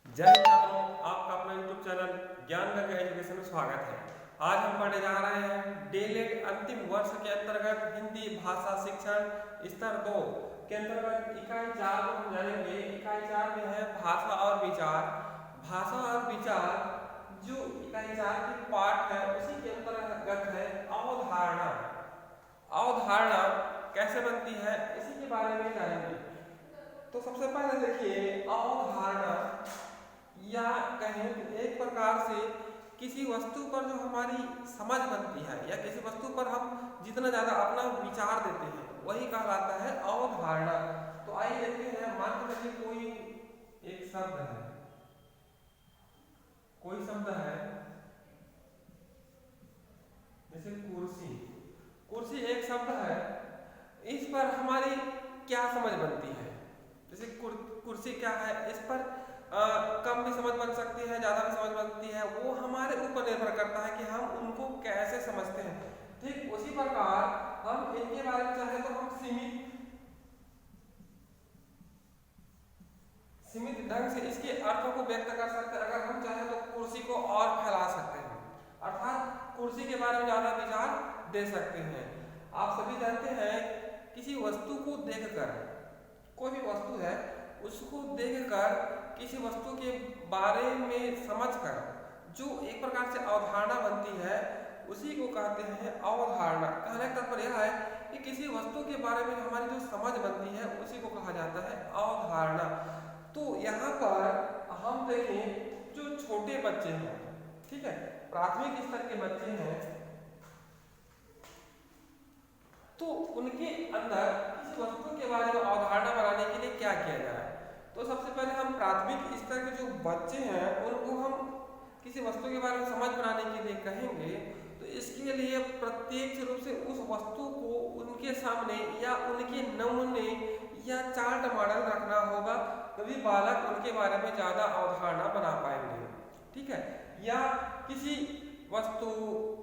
जय हिंद छात्रों, आपका अपना YouTube चैनल ज्ञान गंगा एजुकेशन में स्वागत है। आज हम पढ़ने जा रहे हैं डीएलएड अंतिम वर्ष के अंतर्गत हिंदी भाषा शिक्षण स्तर 2 के अंतर्गत इकाई 4 को हम जानेंगे। इकाई 4 में है भाषा और विचार। भाषा और विचार जो इकाई 4 की पाठ है उसी के अंतर्गत है अवधारणा। अवधारणा कैसे बनती है इसी के बारे में जानेंगे। तो सबसे पहले देखिए, अवधारणा या कहें तो एक प्रकार से किसी वस्तु पर जो हमारी समझ बनती है या किसी वस्तु पर हम जितना ज्यादा अपना विचार देते हैं वही कहलाता है अवधारणा। तो आइए देखते हैं, मान लीजिए कोई एक शब्द है, कोई शब्द है जैसे कुर्सी। कुर्सी एक शब्द है, इस पर हमारी क्या समझ बनती है? जैसे कुर्सी क्या है, इस पर कम भी समझ बन सकती है, ज़्यादा भी समझ बनती है, वो हमारे ऊपर निर्भर करता है कि हम उनको कैसे समझते हैं। ठीक उसी प्रकार हम इनके बारे में चाहे तो हम सीमित ढंग से इसके अर्थों को व्यक्त कर सकते हैं। अगर हम चाहे तो कुर्सी को और फैला सकते हैं, अर्थात कुर्सी के बारे में ज़्यादा विचार दे सकते हैं। आप सभी जानते हैं, किसी वस्तु को देखकर, कोई भी वस्तु है उसको देखकर किसी वस्तु के बारे में समझकर जो एक प्रकार से अवधारणा बनती है उसी को कहते हैं अवधारणा। कहने का तात्पर्य यह है कि किसी वस्तु के बारे में हमारी जो समझ बनती है उसी को कहा जाता है अवधारणा। तो यहाँ पर हम देखें, जो छोटे बच्चे हैं, ठीक है, प्राथमिक स्तर के बच्चे हैं, तो उनके अंदर किसी वस्तु के बारे में अवधारणा बनाने के लिए क्या किया जाए? तो सबसे पहले हम प्राथमिक स्तर के जो बच्चे हैं उनको हम किसी वस्तु के बारे में समझ बनाने के लिए कहेंगे। तो इसके लिए प्रत्यक्ष रूप से उस वस्तु को उनके सामने या उनके नमूने या चार्ट मॉडल रखना होगा, तभी बालक उनके बारे में ज़्यादा अवधारणा बना पाएंगे। ठीक है, या किसी वस्तु,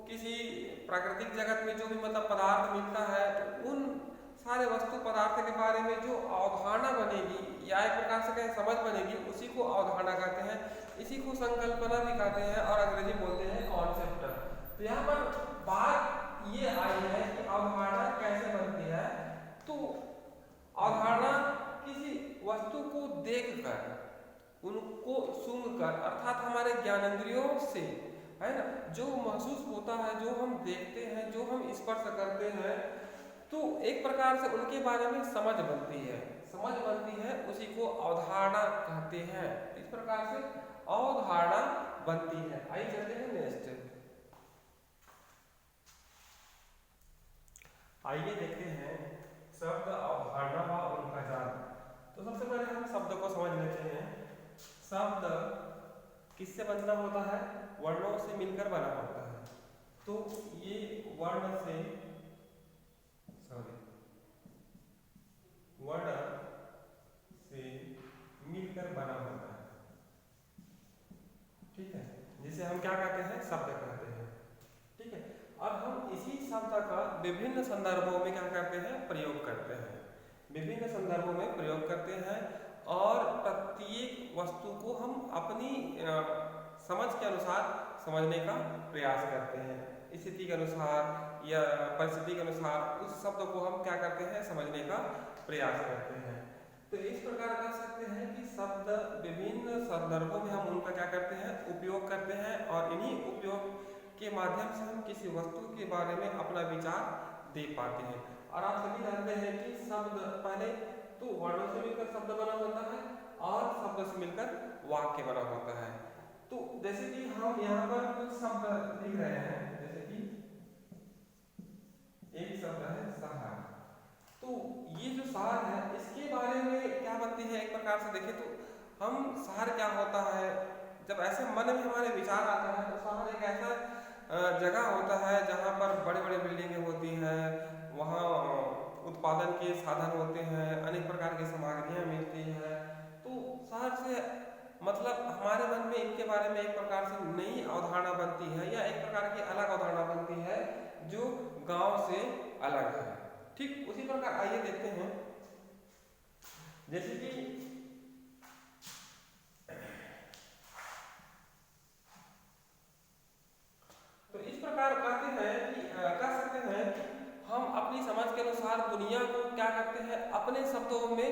किसी प्राकृतिक जगत में जो भी मतलब पदार्थ मिलता है, तो उन सारे वस्तु पदार्थ के बारे में जो अवधारणा बनेगी या एक प्रकार से कहें समझ बनेगी, उसी को अवधारणा कहते हैं। इसी को संकल्पना भी कहते हैं और अंग्रेजी बोलते हैं कॉन्सेप्ट। तो यहाँ पर बात ये आई है कि अवधारणा कैसे बनती है। तो अवधारणा किसी वस्तु को देखकर, उनको सूंघकर, अर्थात हमारे ज्ञानेंद्रियों से, है ना, जो महसूस होता है, जो हम देखते हैं, जो हम स्पर्श करते हैं, तो एक प्रकार से उनके बारे में समझ बनती है। समझ बनती है उसी को अवधारणा कहते हैं। इस प्रकार से अवधारणा बनती है। आइए चलते हैं नेक्स्ट। आइए देखते हैं शब्द अवधारणा व उनका जान। तो सबसे पहले हम शब्द को समझ लेते हैं। शब्द किससे बनना होता है? वर्णों से मिलकर बना होता है। तो ये वर्ण से मिलकर बना होता है। ठीक है, जिसे हम क्या कहते हैं? शब्द कहते हैं। ठीक है, अब हम इसी शब्द का विभिन्न संदर्भों में क्या करते हैं? प्रयोग करते हैं। विभिन्न संदर्भों में प्रयोग करते हैं और प्रत्येक वस्तु को हम अपनी समझ के अनुसार समझने का प्रयास करते हैं। स्थिति के अनुसार या परिस्थिति के अनुसार उस शब्द को हम क्या करते हैं? समझने का प्रयास करते हैं। तो इस प्रकार कह सकते हैं कि शब्द विभिन्न संदर्भों में हम उनका क्या करते हैं? उपयोग करते हैं और इन्हीं उपयोग के माध्यम से हम किसी वस्तु के बारे में अपना विचार दे पाते हैं। और आप सभी जानते हैं कि शब्द पहले तो वर्णों से मिलकर शब्द बना होता है और शब्द से मिलकर वाक्य बना होता है। तो जैसे कि हम यहाँ पर कुछ शब्द लिख रहे हैं, जैसे कि एक शब्द है सहार। तो ये जो सहार है, इसके बारे में क्या बनती है? एक प्रकार से देखें तो हम सहार क्या होता है, जब ऐसे मन में हमारे विचार आता है तो सहार एक ऐसा जगह होता है जहाँ पर बड़े बड़े बिल्डिंगें होती हैं, वहाँ उत्पादन के साधन होते हैं, अनेक प्रकार की सामग्रियाँ मिलती हैं। तो शहर से मतलब हमारे मन में इनके बारे में एक प्रकार से नई अवधारणा बनती है या एक प्रकार की अलग अवधारणा बनती है जो गांव से अलग है। ठीक उसी प्रकार आइए देखते हैं, जैसे कि अपने शब्दों में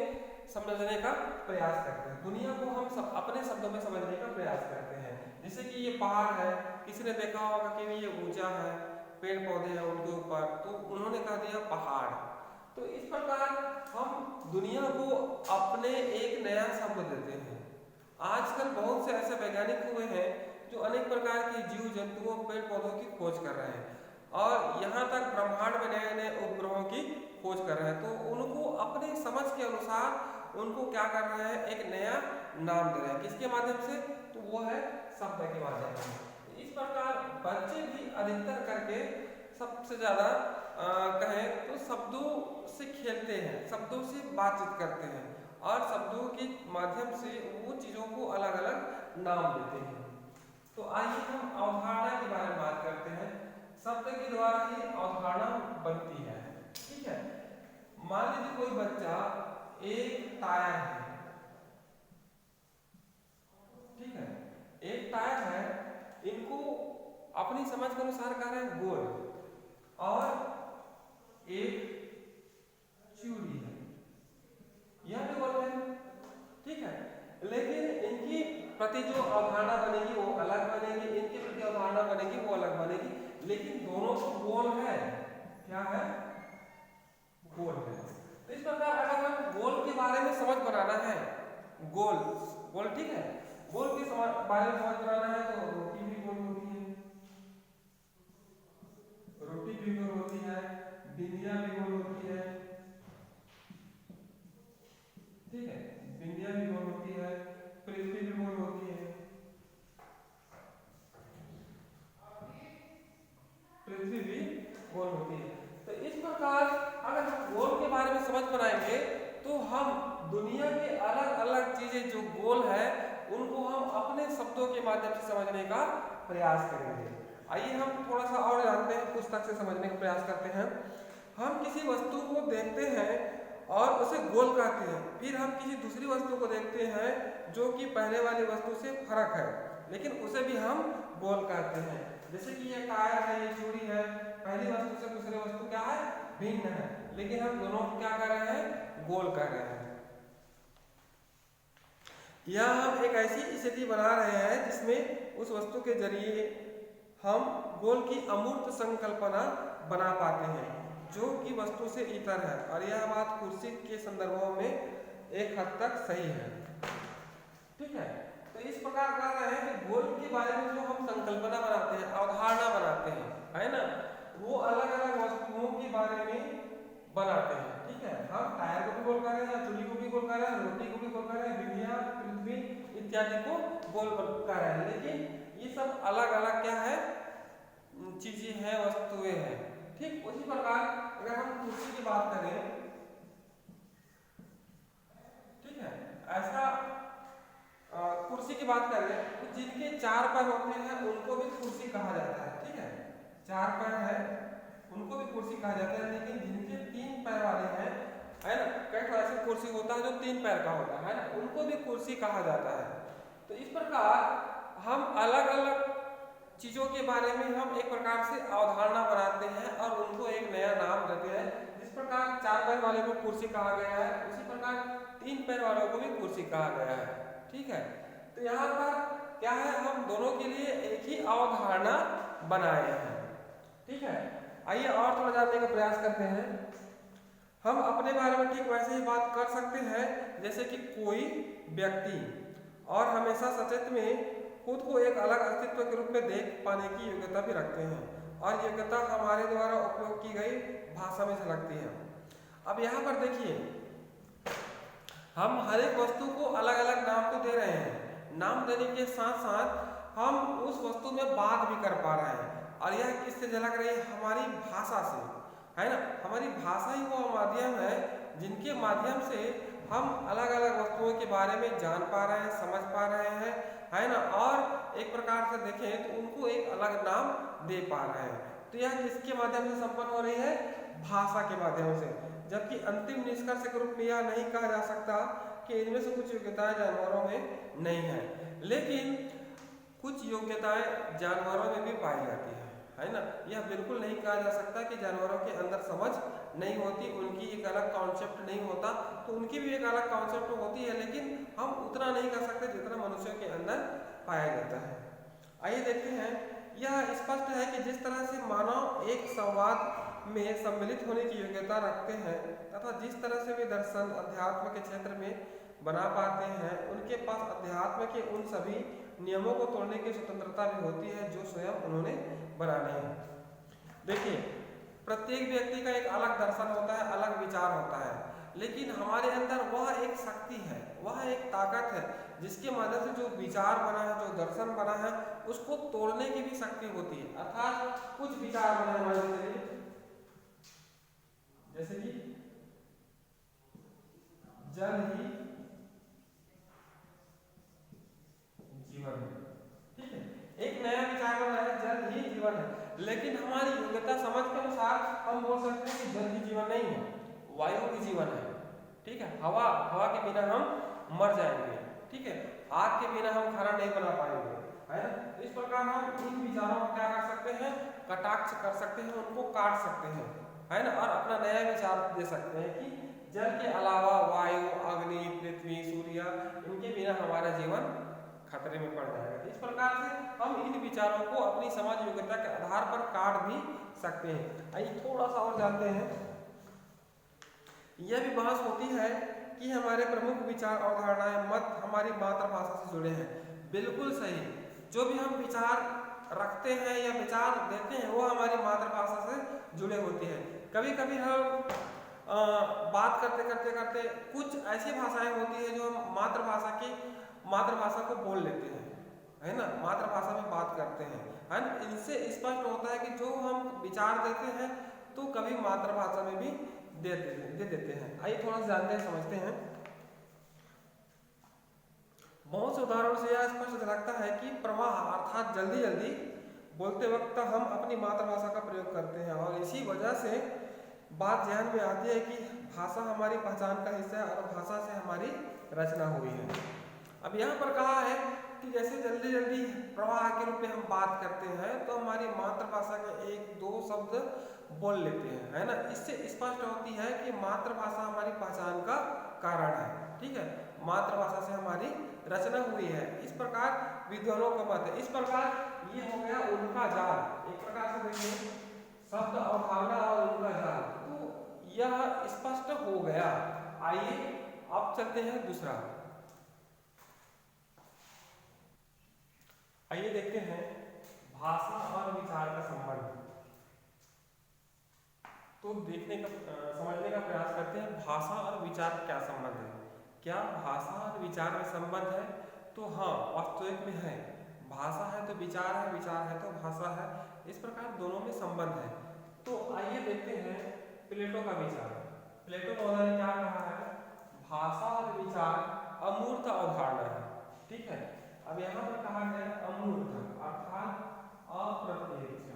समझने का प्रयास करते हैं, दुनिया को हम सब अपने शब्दों में समझने का प्रयास करते हैं। जैसे कि ये पहाड़ है, किसी ने देखा होगा कि ये ऊंचा है, पेड़ पौधे हैं उनके ऊपर, तो उन्होंने कह दिया पहाड़। तो इस प्रकार हम दुनिया को अपने एक नया शब्द देते हैं। आजकल बहुत से ऐसे वैज्ञानिक हुए हैं जो अनेक प्रकार के जीव जंतुओं, पेड़ पौधों की खोज कर रहे हैं और यहाँ तक ब्रह्मांड में नए नए उपग्रहों की खोज कर रहे हैं। तो उनको अपने समझ के अनुसार उनको क्या कर रहे हैं, एक नया नाम दे रहे हैं। किसके माध्यम से? तो वो है शब्द के माध्यम से। इस प्रकार बच्चे भी अधिकतर करके सबसे ज्यादा कहें तो शब्दों से खेलते हैं, शब्दों से बातचीत करते हैं और शब्दों के माध्यम से वो चीजों को अलग अलग नाम देते हैं। तो आइए हम अवधारणा के बारे में बात करते हैं। शब्द के द्वारा ही अवधारणा बनती है, ठीक है। मान लीजिए कोई बच्चा एक टायर है, ठीक है, एक टायर है, इनको अपनी समझ के अनुसार कह रहे हैं गोल, और एक चूड़ी है, यह भी गोल है, ठीक है। लेकिन इनकी प्रति जो अवधारणा बनेगी वो अलग बनेगी, इनके प्रति अवधारणा बनेगी वो अलग बनेगी, लेकिन दोनों तो गोल है। क्या है? गोल है। तो इस प्रकार अगर हम गोल के बारे में समझ बनाना है, गोल गोल, ठीक है, गोल के बारे में समझ बनाना है तो रोटी भी गोल होती है, रोटी भी गोल होती है, बिंदिया भी गोल होती है, ठीक है, बिंदिया भी गोल होती है, पृथ्वी भी गोल होती है, पृथ्वी भी गोल होती है। तो इस प्रकार अगर हम गोल के बारे में समझ बनाएंगे तो हम दुनिया के अलग अलग चीजें जो गोल है उनको हम अपने शब्दों के माध्यम से समझने का प्रयास करेंगे। आइए हम थोड़ा सा और जानते हैं, पुस्तक से समझने का प्रयास करते हैं। हम किसी वस्तु को देखते हैं और उसे गोल कहते हैं, फिर हम किसी दूसरी वस्तु को देखते हैं जो कि पहले वाली वस्तु से फर्क है, लेकिन उसे भी हम गोल कहते हैं। जैसे कि ये टायर है, ये चूड़ी है, पहली वस्तु से दूसरी वस्तु क्या है? भिन्न है, लेकिन हम दोनों को क्या कर रहे हैं? गोल कर रहे हैं। यह हम एक ऐसी स्थिति बना रहे हैं जिसमें उस वस्तु के जरिए हम गोल की अमूर्त संकल्पना बना पाते हैं जो कि वस्तु से इतर है, और यह बात कुर्सी के संदर्भों में एक हद तक सही है, ठीक है। तो इस प्रकार कर रहे हैं कि गोल के बारे में जो हम संकल्पना बनाते हैं, अवधारणा बनाते हैं, है ना, वो अलग अलग वस्तुओं के बारे में बनाते हैं, ठीक है। हम टायर को भी गोल कर रहे हैं, चूड़ी को भी गोल कर रहे हैं, रोटी को भी गोल कर रहे हैं, बिंदिया, पृथ्वी इत्यादि को गोल कर रहे हैं, लेकिन ये सब अलग अलग क्या है? चीजें हैं, वस्तुएं हैं, ठीक। उसी प्रकार अगर हम कुर्सी की बात करें, ठीक है, ऐसा कुर्सी की बात करें तो जिनके चार पैर होते हैं उनको भी कुर्सी कहा जाता है, ठीक है, चार पैर है उनको भी कुर्सी कहा जाता है, लेकिन जिनके तीन पैर वाले हैं, है ना, कई तो ऐसे कुर्सी होता है जो तीन पैर का होता है ना, उनको भी कुर्सी कहा जाता है। तो इस प्रकार हम अलग अलग चीजों के बारे में हम एक प्रकार से अवधारणा बनाते हैं और उनको एक नया नाम देते हैं। जिस प्रकार चार पैर वाले को कुर्सी कहा गया है, उसी प्रकार तीन पैर वालों को भी कुर्सी कहा गया है, ठीक है। तो यहाँ पर क्या है, हम दोनों के लिए एक ही अवधारणा बनाए हैं, ठीक है। आइए और थोड़ा जानने का प्रयास करते हैं। हम अपने बारे में ठीक वैसे ही बात कर सकते हैं जैसे कि कोई व्यक्ति, और हमेशा सचेत में खुद को एक अलग अस्तित्व के रूप में देख पाने की योग्यता भी रखते हैं, और योग्यता हमारे द्वारा उपयोग की गई भाषा में झलकती है। अब यहाँ पर देखिए, हम हर एक वस्तु को अलग अलग नाम तो दे रहे हैं, नाम देने के साथ साथ हम उस वस्तु में बात भी कर पा रहे हैं, और यह किससे झलक रही है? हमारी भाषा से, है ना। हमारी भाषा ही वो माध्यम है जिनके माध्यम से हम अलग अलग वस्तुओं के बारे में जान पा रहे हैं, समझ पा रहे हैं, है ना, और एक प्रकार से देखें तो उनको एक अलग नाम दे पा रहे हैं। तो यह किसके माध्यम से संपन्न हो रही है? भाषा के माध्यम से। जबकि अंतिम निष्कर्ष के रूप में यह नहीं कहा जा सकता कि इनमें से कुछ योग्यताएं जानवरों में नहीं है, लेकिन कुछ योग्यताएं जानवरों में भी पाई जाती है, है ना। यह बिल्कुल नहीं कहा जा सकता कि जानवरों के अंदर समझ नहीं होती, उनकी एक अलग कॉन्सेप्ट नहीं होता, तो उनकी भी एक अलग कॉन्सेप्ट होती है, लेकिन हम उतना नहीं कर सकते जितना मनुष्यों के अंदर पाया जाता है। आइए देखते हैं, यह स्पष्ट है कि जिस तरह से मानव एक संवाद में सम्मिलित होने की योग्यता रखते हैं तथा जिस तरह से वे दर्शन अध्यात्म के क्षेत्र में बना पाते हैं, उनके पास अध्यात्म के उन सभी नियमों को तोड़ने की स्वतंत्रता भी होती है जो स्वयं उन्होंने बनाने हैं। देखिए, प्रत्येक व्यक्ति का एक अलग दर्शन होता है, अलग विचार होता है, लेकिन हमारे अंदर वह एक शक्ति है, वह एक ताकत है जिसके मदद से जो विचार बना है, जो दर्शन बना है, उसको तोड़ने की भी शक्ति होती है। अर्थात कुछ विचार बने हमारे लिए, जैसे कि जल ही जीवन है, ठीक है, एक नया विचार बना है, जल ही जीवन है, लेकिन हमारी योग्यता समझ के अनुसार हम बोल सकते हैं कि जल ही जीवन नहीं है, वायु ही जीवन है, ठीक है, हवा के बिना हम मर जाएंगे, ठीक है, आग के बिना हम खाना नहीं बना पाएंगे, है ना। इस प्रकार हम इन विचारों को क्या कर सकते हैं, कटाक्ष कर सकते हैं, उनको काट सकते हैं, है ना, और अपना नया विचार दे सकते हैं कि जल के अलावा वायु, अग्नि, पृथ्वी, सूर्य, इनके बिना हमारा जीवन खतरे में पड़ जाएगा। इस प्रकार से हम इन विचारों को अपनी समझ योग्यता के आधार पर काट भी सकते हैं। आइए थोड़ा सा और जानते हैं, यह भी बहस होती है कि हमारे प्रमुख विचार और धारणाएं मत हमारी मातृभाषा से जुड़े हैं। बिल्कुल सही, जो भी हम विचार रखते हैं या विचार देते हैं वो हमारी मातृभाषा से जुड़े होते हैं। कभी कभी हम बात करते कुछ ऐसी भाषाएं होती है जो हम मातृभाषा को बोल लेते हैं, है ना, मातृभाषा में बात करते हैं, है ना। इनसे स्पष्ट होता है कि जो हम विचार देते हैं तो कभी मातृभाषा में भी दे देते हैं। आइए थोड़ा सा जानते हैं, समझते हैं। बहुत से उदाहरणों से यह स्पष्ट झलकता है कि प्रवाह अर्थात जल्दी जल्दी बोलते वक्त हम अपनी मातृभाषा का प्रयोग करते हैं और इसी वजह से बात ध्यान में आती है कि भाषा हमारी पहचान का हिस्सा है और भाषा से हमारी रचना हुई है। अब यहाँ पर कहा है कि जैसे जल्दी जल्दी प्रवाह के रूप में हम बात करते हैं तो हमारी मातृभाषा के एक दो शब्द बोल लेते हैं, है ना। इससे स्पष्ट होती है कि मातृभाषा हमारी पहचान का कारण है, ठीक है, मातृभाषा से हमारी रचना हुई है। इस प्रकार विद्वानों का मत है। इस प्रकार ये हो गया उनका जाल, एक प्रकार से देखिए शब्द अवधारणा और उनका जाल, तो यह स्पष्ट हो गया। आइए अब चलते हैं दूसरा। आइए देखते हैं भाषा और विचार का संबंध। तो समझने का प्रयास करते हैं भाषा और विचार क्या संबंध है। क्या भाषा और विचार में संबंध है? तो हाँ, वास्तविक में है। भाषा है तो विचार है, विचार है तो भाषा है, इस प्रकार दोनों में संबंध है। तो आइए देखते हैं प्लेटो का विचार। प्लेटो महोदय ने क्या कहा है, भाषा और विचार अमूर्त अवधारणा है, ठीक है। अब यहाँ पर कहा गया अमूर्त अर्थात अप्रत्यक्ष,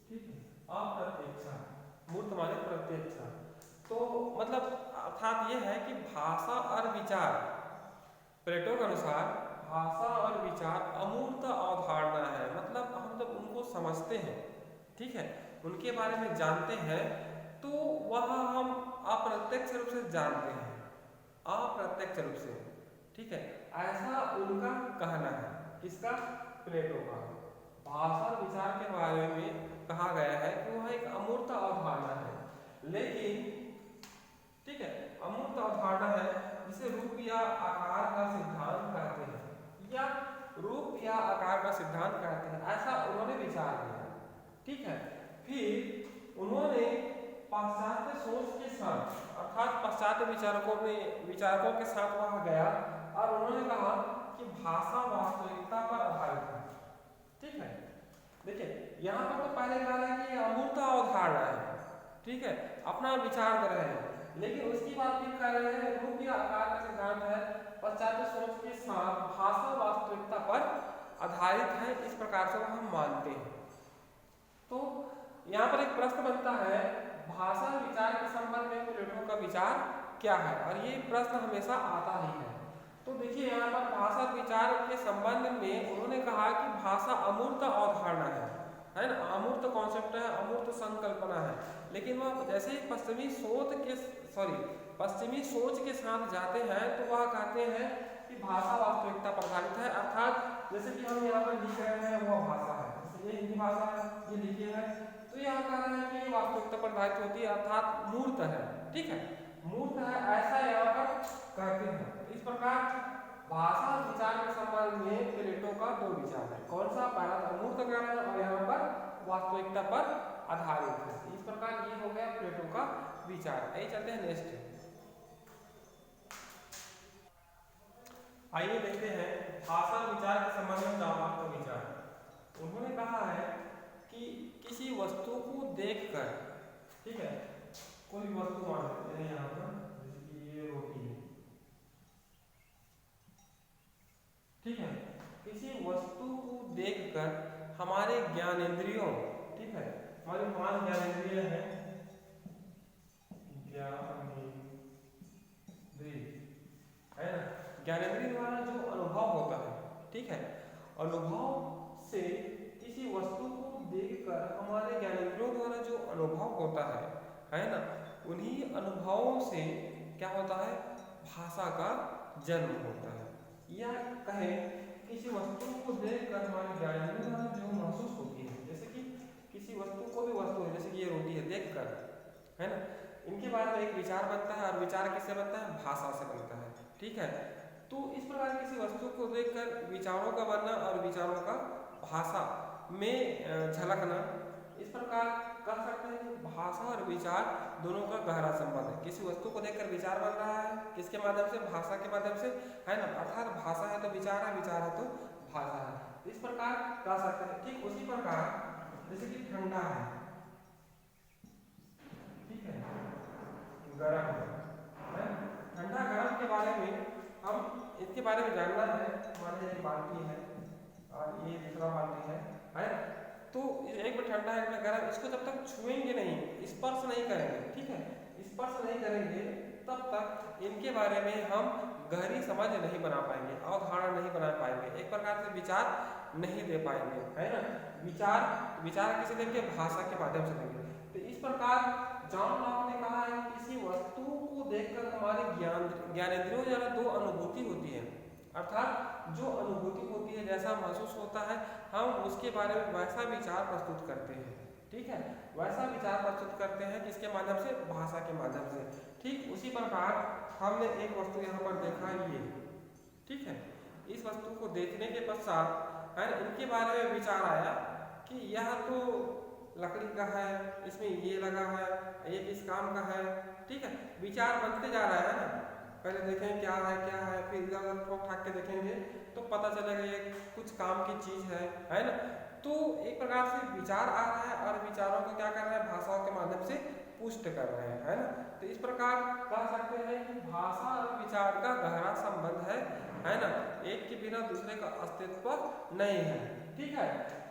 ठीक है, अप्रत्यक्ष, मूर्त माने प्रत्यक्ष। तो मतलब अर्थात यह है कि भाषा और विचार, प्लेटो के अनुसार भाषा और विचार अमूर्त अवधारणा है, मतलब हम जब उनको समझते हैं, ठीक है, उनके बारे में जानते हैं तो वह हम अप्रत्यक्ष रूप से जानते हैं, अप्रत्यक्ष रूप से, ठीक है, ऐसा उनका कहना है। किसका? प्लेटो का। भाषा और विचार के बारे में कहा गया है कि वह एक अमूर्त अवधारणा है, लेकिन ठीक है, अमूर्त अवधारणा है जिसे रूप या आकार का सिद्धांत कहते हैं, या रूप या आकार का सिद्धांत कहते हैं, ऐसा उन्होंने विचार किया, ठीक है। फिर उन्होंने पाश्चात्य सोच के साथ अर्थात पाश्चात्य विचारकों के साथ वहां गया और उन्होंने कहा कि भाषा वास्तविकता पर आधारित है, ठीक है। देखिए यहाँ पर तो पहले कहा है कि अमूर्त अवधारणा है, ठीक है, अपना विचार दे रहे हैं, लेकिन उसकी बात फिर कह रहे हैं रूप या आकार का सिद्धांत है, पाश्चात्य सोच के साथ भाषा वास्तविकता पर आधारित है, इस प्रकार से हम मानते हैं। तो यहाँ पर एक प्रश्न बनता है, भाषा विचार के संबंध में प्लेटो का विचार क्या है, और ये प्रश्न हमेशा आता ही है। तो देखिए यहाँ पर भाषा विचार के संबंध में उन्होंने कहा कि भाषा अमूर्त अवधारणा है ना, अमूर्त कॉन्सेप्ट है, अमूर्त संकल्पना है। लेकिन वह जैसे ही पश्चिमी सोच के साथ जाते हैं तो वह कहते हैं कि भाषा वास्तविकता पर आधारित है, अर्थात जैसे कि हम यहाँ पर लिख रहे हैं वह भाषा है, जैसे ये हिंदी भाषा है, ये लिखे हैं, तो यहाँ कह रहे हैं कि वास्तविकता पर आधारित होती है, अर्थात मूर्त है, ठीक है, मूर्त है, ऐसा यहाँ पर कहते हैं। इस प्रकार भाषा विचार के संबंध में प्लेटो का दो विचार है, कौन सा, पहला अमूर्त ग्रहण और यहाँ पर वास्तविकता पर आधारित है। इस प्रकार ये हो गया प्लेटो का विचार। आइए चलते हैं नेक्स्ट। आइए देखते हैं भाषा विचार के संबंध में चार्वाक का विचार। उन्होंने कहा है कि किसी वस्तु को देखकर, ठीक है, कोई भी वस्तु मान लेते हैं यहाँ पर, जैसे कि ये रोटी है, ठीक है, किसी वस्तु को देखकर हमारे ज्ञानेंद्रियों, ठीक है, हमारे 5 ज्ञानेंद्रिय हैं, है ना, ज्ञानेंद्रिय द्वारा जो अनुभव होता है, ठीक है, अनुभव से किसी वस्तु को देखकर हमारे ज्ञानेंद्रियों द्वारा जो अनुभव होता है ना, उन्हीं अनुभवों से क्या होता है, भाषा का जन्म होता है। या कहें किसी वस्तु को देखकर हमारे ज्ञानेंद्रियों द्वारा जो महसूस होती है, जैसे कि किसी वस्तु को भी वस्तु है, जैसे कि ये रोटी है, देखकर, है ना, इनके बारे में एक विचार बनता है, और विचार किससे बनता है, भाषा से बनता है, ठीक है। तो इस प्रकार किसी वस्तु को देखकर विचारों का बनना और विचारों का भाषा में झलकना, इस प्रकार कह सकते हैं कि भाषा और विचार दोनों का गहरा संबंध है। किसी वस्तु को देखकर विचार बन रहा है, किसके माध्यम से, भाषा के माध्यम से, है ना, अर्थात भाषा है तो विचार है, विचार है तो भाषा है। इस प्रकार कह सकते हैं। ठीक उसी प्रकार जैसे कि ठंडा है, ठीक है, गर्म है, ठंडा गर्म के बारे में हम इसके बारे में जानना है। हमारे एक बाल्टी है और ये दूसरा बाल्टी है, तो एक में ठंडा है, एक में गर्म, इसको जब तक छुएंगे नहीं, स्पर्श नहीं करेंगे, ठीक है, स्पर्श नहीं करेंगे, तब तक इनके बारे में हम गहरी समझ नहीं बना पाएंगे, अवधारणा नहीं बना पाएंगे, एक प्रकार से विचार नहीं दे पाएंगे, है ना। विचार किसे देंगे, भाषा के माध्यम से देंगे। तो इस प्रकार जॉन लॉक ने कहा है किसी वस्तु को देखकर हमारे ज्ञानेंद्रियों द्वारा दो अनुभूति होती है, अर्थात जो अनुभूति होती है, जैसा महसूस होता है, हम उसके बारे में वैसा विचार प्रस्तुत करते हैं, ठीक है, वैसा विचार प्रस्तुत करते हैं किसके माध्यम से, भाषा के माध्यम से। ठीक उसी प्रकार हमने एक वस्तु यहाँ पर देखा, ये, ठीक है, इस वस्तु को देखने के पश्चात इनके बारे में विचार आया कि यह तो लकड़ी का है, इसमें ये लगा है, ये किस काम का है, ठीक है, विचार बनते जा रहा है ना। पहले देखें क्या है, फिर इधर उधर ठोक ठाक के देखेंगे तो पता चलेगा ये कुछ काम की चीज है ना। तो एक प्रकार से विचार आ रहा है और विचारों को क्या कर रहे हैं, भाषाओं के माध्यम से पुष्ट कर रहे हैं, है ना। तो इस प्रकार कह सकते हैं कि भाषा और विचार का गहरा संबंध है ना, एक के बिना दूसरे का अस्तित्व नहीं है, ठीक है।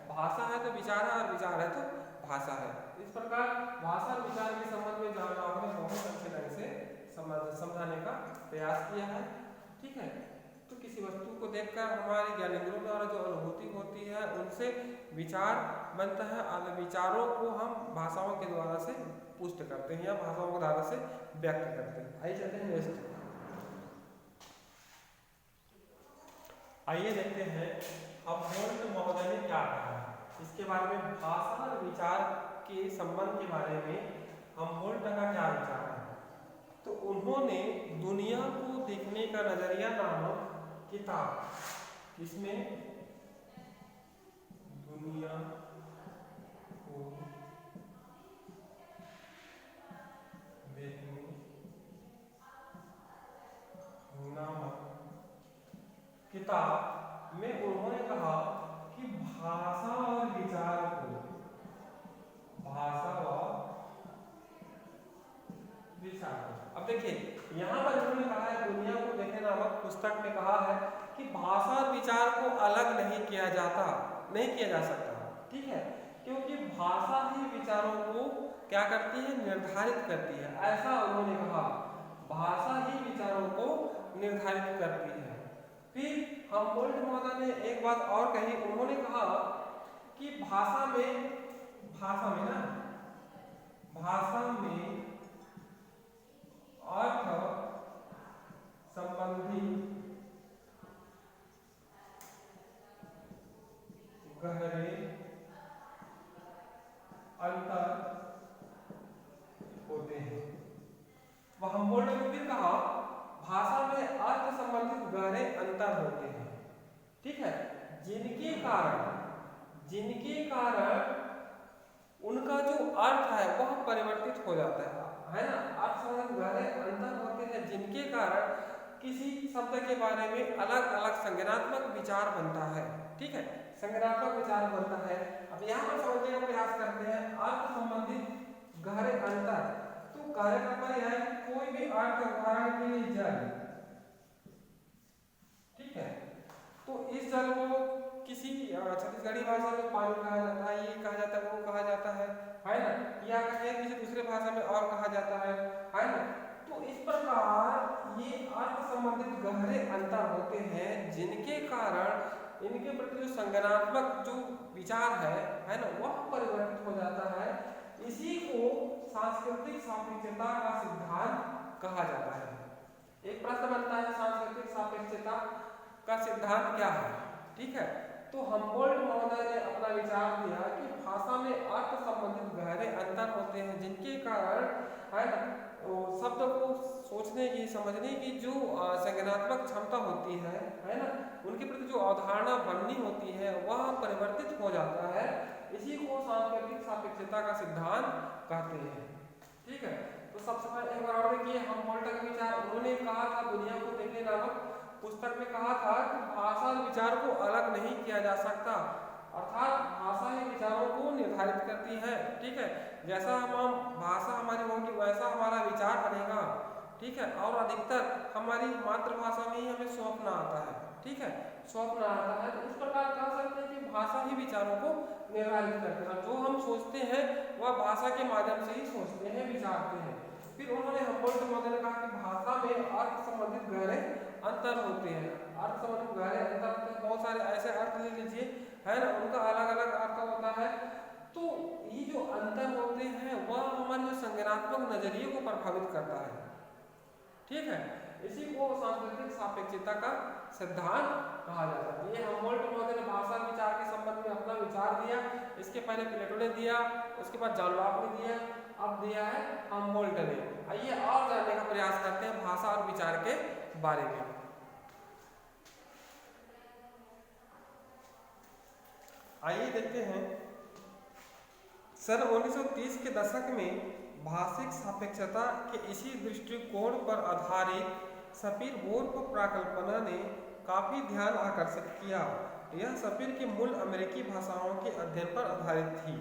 भाषा है तो विचार है और विचार है तो भाषा है। इस प्रकार भाषा और विचार के संबंध में जॉन लॉक ने बहुत अच्छे ढंग से समझाने का प्रयास किया है, ठीक है। तो किसी वस्तु को देखकर हमारे ज्ञानेंद्रियों द्वारा जो अनुभूति होती है, उनसे विचार बनता है और विचारों को हम भाषाओं के द्वारा से पुष्ट करते हैं या भाषाओं के द्वारा से व्यक्त करते हैं। आइए चलते हैं नेक्स्ट। आइए देखते हैं अब होल्ट महोदय ने क्या कहा है इसके बारे में, भाषा और विचार के संबंध के बारे में हम होल्ट का क्या विचार है। तो उन्होंने दुनिया को देखने का नजरिया नामक किताब, इसमें दुनिया को देखने नामक किताब में उन्होंने कहा कि भाषा और विचार को, भाषा और विचार, अब देखिए यहाँ पर उन्होंने कहा है दुनिया को देखने नामक पुस्तक में कहा है कि भाषा और विचार को अलग नहीं किया जा सकता, ठीक है, क्योंकि भाषा ही विचारों को क्या करती है, निर्धारित करती है। ऐसा उन्होंने कहा, भाषा ही विचारों को निर्धारित करती है। फिर हमबोल्ट महोदय ने एक बात और कही, उन्होंने कहा कि भाषा में अर्थ संबंधी गहरे अंतर होते हैं। वह हमबोल्ट ने फिर कहा भाषा में अर्थ संबंधित गहरे अंतर होते हैं, ठीक है, जिनके कारण उनका जो अर्थ है वह परिवर्तित हो जाता है ना। अर्थ संबंधित गहरे अंतर होते हैं जिनके कारण किसी शब्द के बारे में अलग अलग संज्ञानात्मक विचार बनता है, ठीक है, संज्ञानात्मक विचार बनता है। अब यहाँ पर समझने का प्रयास करते हैं अर्थ संबंधित गहरे अंतर। तो गहरे का मतलब है कोई भी अर्थ, उदाहरण के लिए जल, ठीक है, तो इस जल को किसी छत्तीसगढ़ी भाषा में पानी कहा जाता है, ये कहा जाता है, वो कहा जाता है ना, या कहीं किसी दूसरे भाषा में और कहा जाता है ना। तो इस प्रकार ये अर्थ संबंधित गहरे अंतर होते हैं जिनके कारण इनके प्रति जो संज्ञानात्मक जो विचार है ना, वह परिवर्तित हो जाता है। इसी को सांस्कृतिक सापेक्षता का सिद्धांत कहा जाता है। एक प्रश्न बनता है सांस्कृतिक सापेक्षता का सिद्धांत क्या है, ठीक है। तो हमबोल्ट महोदय ने अपना विचार दिया कि भाषा में अर्थ संबंधित गहरे अंतर होते हैं जिनके कारण है ना शब्द को सोचने की, समझने की जो संज्ञानात्मक क्षमता होती है ना, उनके प्रति जो अवधारणा बननी होती है वह परिवर्तित हो जाता है। इसी को सांस्कृतिक सापेक्षता का सिद्धांत कहते हैं, ठीक है। तो सबसे पहले एक बार और देखिए हमबोल्ट का विचार, उन्होंने कहा था दुनिया को देखने नामक पुस्तक में कहा था कि भाषा और विचार को अलग नहीं किया जा सकता, अर्थात भाषा ही विचारों को निर्धारित करती है, ठीक है। जैसा हम भाषा हमारी होगी वैसा हमारा विचार बनेगा, ठीक है। और अधिकतर हमारी मातृभाषा में ही हमें स्वप्न आता है, ठीक है, स्वप्न आता है। तो इस प्रकार कह सकते हैं कि भाषा ही विचारों को निर्धारित करती है। जो हम सोचते हैं वह भाषा के माध्यम से ही सोचते हैं, विचारते हैं। फिर उन्होंने हमबोल्ट महोदय ने कहा कि भाषा में अर्थ संबंधित गहरे अंतर होते हैं। अर्थ संबंधित गहरे अंतर बहुत सारे ऐसे अर्थ ले लीजिए है ना, उनका अलग अलग अर्थ होता है। तो ये जो अंतर होते हैं वह हमारे जो संज्ञानात्मक नजरिए को प्रभावित करता है, ठीक है। इसी को सांस्कृतिक सापेक्षता का सिद्धांत कहा जाता है। ये हमबोल्ट महोदय ने भाषा विचार के संबंध में अपना विचार दिया। इसके पहले प्लेटो ने दिया, उसके बाद जॉन लॉक ने दिया, अब दिया है हमबोल्ट ने। आइए और जानने का प्रयास करते हैं भाषा और विचार के बारे में। आइए देखते हैं सन 1930 के दशक में भाषिक सापेक्षता के इसी दृष्टिकोण पर आधारित सपीर वोल्फ प्राकल्पना ने काफी ध्यान आकर्षित किया। यह सपीर के मूल अमेरिकी भाषाओं के अध्ययन पर आधारित थी।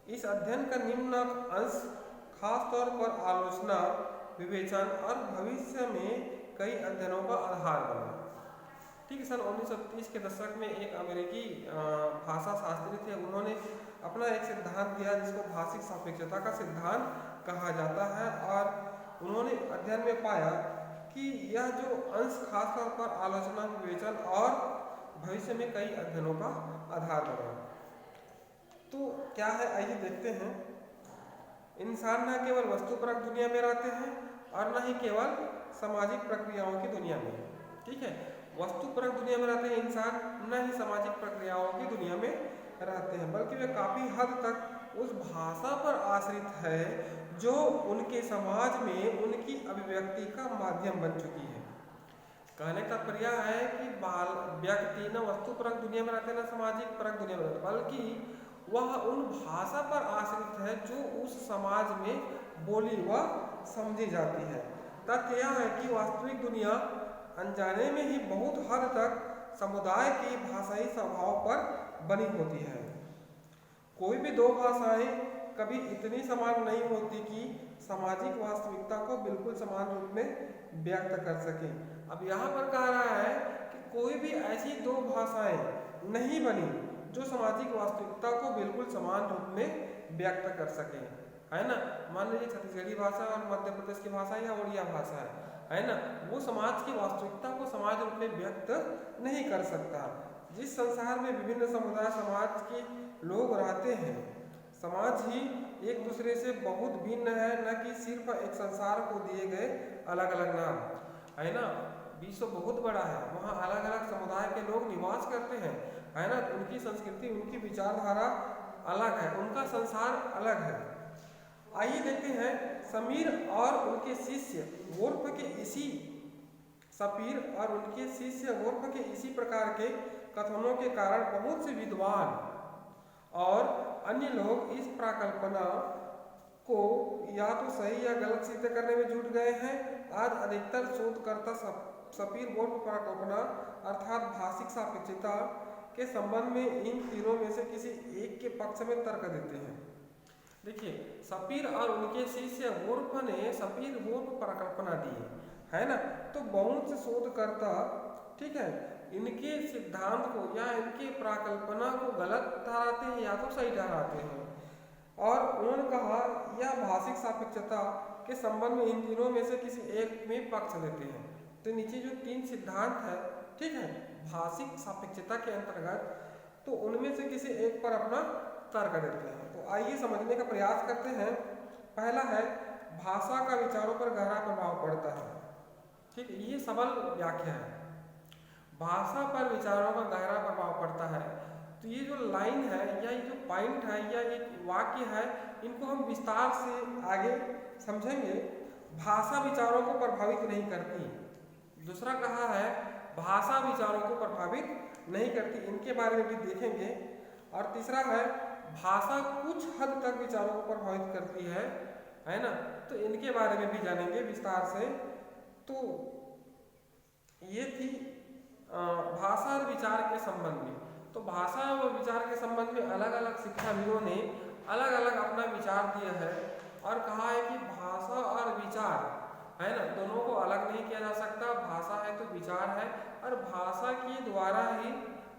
इस अध्ययन का निम्न अंश खास तौर पर आलोचना, विवेचन और भविष्य में कई अध्ययनों का आधार बना, ठीक है। सन 1930 के दशक में एक अमेरिकी भाषा शास्त्री थे, उन्होंने अपना एक सिद्धांत दिया जिसको भाषिक सापेक्षता का सिद्धांत कहा जाता है। और उन्होंने अध्ययन में पाया कि यह जो अंश खास तौर पर आलोचना, विवेचन और भविष्य में कई अध्ययनों का आधार बना। तो क्या है आइए देखते हैं। इंसान न केवल वस्तुपरक दुनिया में रहते हैं और न ही केवल सामाजिक प्रक्रियाओं की दुनिया में, ठीक है। वस्तुपरक दुनिया में रहते हैं इंसान, न ही सामाजिक प्रक्रियाओं की दुनिया में रहते हैं, बल्कि वे काफी हद तक उस भाषा पर आश्रित है जो उनके समाज में उनकी अभिव्यक्ति का माध्यम बन चुकी है। कहने का तात्पर्य है कि व्यक्ति न वस्तुपरक दुनिया में रहते न सामाजिक परक दुनिया में रहते, बल्कि वह उन भाषा पर आश्रित है जो उस समाज में बोली व समझी जाती है। तथ्य यह है कि वास्तविक दुनिया अनजाने में ही बहुत हद तक समुदाय के भाषाई स्वभाव पर बनी होती है। कोई भी दो भाषाएं कभी इतनी समान नहीं होती कि सामाजिक वास्तविकता को बिल्कुल समान रूप में व्यक्त कर सकें। अब यहाँ पर कह रहा है कि कोई भी ऐसी दो भाषाएं नहीं बनी जो सामाजिक वास्तविकता को बिल्कुल समान रूप में व्यक्त कर सके, है ना। मान लीजिए छत्तीसगढ़ी भाषा और मध्य प्रदेश की भाषा या उड़िया भाषा है, है ना, वो समाज की वास्तविकता को समाज रूप में व्यक्त नहीं कर सकता। जिस संसार में विभिन्न समुदाय समाज के लोग रहते हैं, समाज ही एक दूसरे से बहुत भिन्न है, न कि सिर्फ एक संसार को दिए गए अलग अलग नाम, है ना। विश्व बहुत बड़ा है, वहाँ अलग अलग समुदाय के लोग निवास करते हैं, है ना। उनकी संस्कृति, उनकी विचारधारा अलग है, उनका संसार अलग है। आइए देखते हैं समीर और उनके शिष्य वोल्फ के इसी सपीर और उनके शिष्य वोल्फ के इसी प्रकार के कथनों के कारण बहुत से विद्वान और अन्य लोग इस प्राकल्पना को या तो सही या गलत सिद्ध करने में जुट गए हैं। आज अधिकतर शोधकर्ता सपीर वोल्फ प्राकल्पना अर्थात भाषिक सापेक्षता के संबंध में इन तीनों में से किसी एक के पक्ष में तर्क देते हैं। देखिए, सपीर और उनके शिष्य वोल्फ ने सपीर वोल्फ प्राकल्पना दी है ना, तो बहुत से शोधकर्ता, ठीक है, इनके सिद्धांत को या इनके प्राकल्पना को गलत ठहराते हैं या तो सही ठहराते हैं। और उन्होंने कहा यह भाषिक सापेक्षता के संबंध में इन तीनों में से किसी एक में पक्ष देते हैं। तो नीचे जो 3 सिद्धांत है, ठीक है, भाषिक सापेक्षता के अंतर्गत, तो उनमें से किसी एक पर अपना तर्क देते हैं। तो आइए समझने का प्रयास करते हैं। पहला है भाषा का विचारों पर गहरा प्रभाव पड़ता है, ठीक है, ये सबल व्याख्या है। भाषा पर विचारों का गहरा प्रभाव पड़ता है। तो ये जो लाइन है या ये जो पॉइंट है या एक वाक्य है, इनको हम विस्तार से आगे समझेंगे। भाषा विचारों को प्रभावित नहीं करती। दूसरा कहा है भाषा विचारों को प्रभावित नहीं करती, इनके बारे में भी देखेंगे। और तीसरा है भाषा कुछ हद तक विचारों को प्रभावित करती है ना, तो इनके बारे में भी जानेंगे विस्तार से। तो ये थी भाषा और विचार के संबंध में। तो भाषा और विचार के संबंध में अलग अलग शिक्षाविदों ने अलग अलग अपना विचार दिया है और कहा है कि भाषा और विचार, है ना, दोनों को अलग नहीं किया जा सकता। भाषा है तो विचार है, और भाषा के द्वारा ही,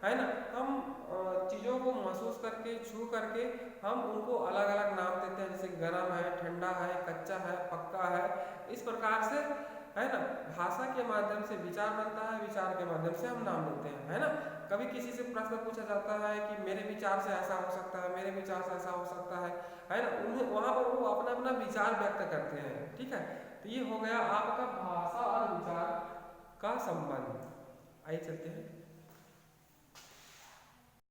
है ना, हम चीज़ों को महसूस करके, छू करके हम उनको अलग अलग नाम देते हैं, जैसे गर्म है, ठंडा है, कच्चा है, पक्का है। इस प्रकार से, है ना, भाषा के माध्यम से विचार बनता है, विचार के माध्यम से हम नाम देते हैं, है ना। कभी किसी से प्रश्न पूछा जाता है कि मेरे विचार से ऐसा हो सकता है, मेरे विचार से ऐसा हो सकता है ना, उन्हें वहाँ पर वो अपना अपना विचार व्यक्त करते हैं, ठीक है। तो ये हो गया आपका भाषा और विचार का संबंध। आइए चलते हैं।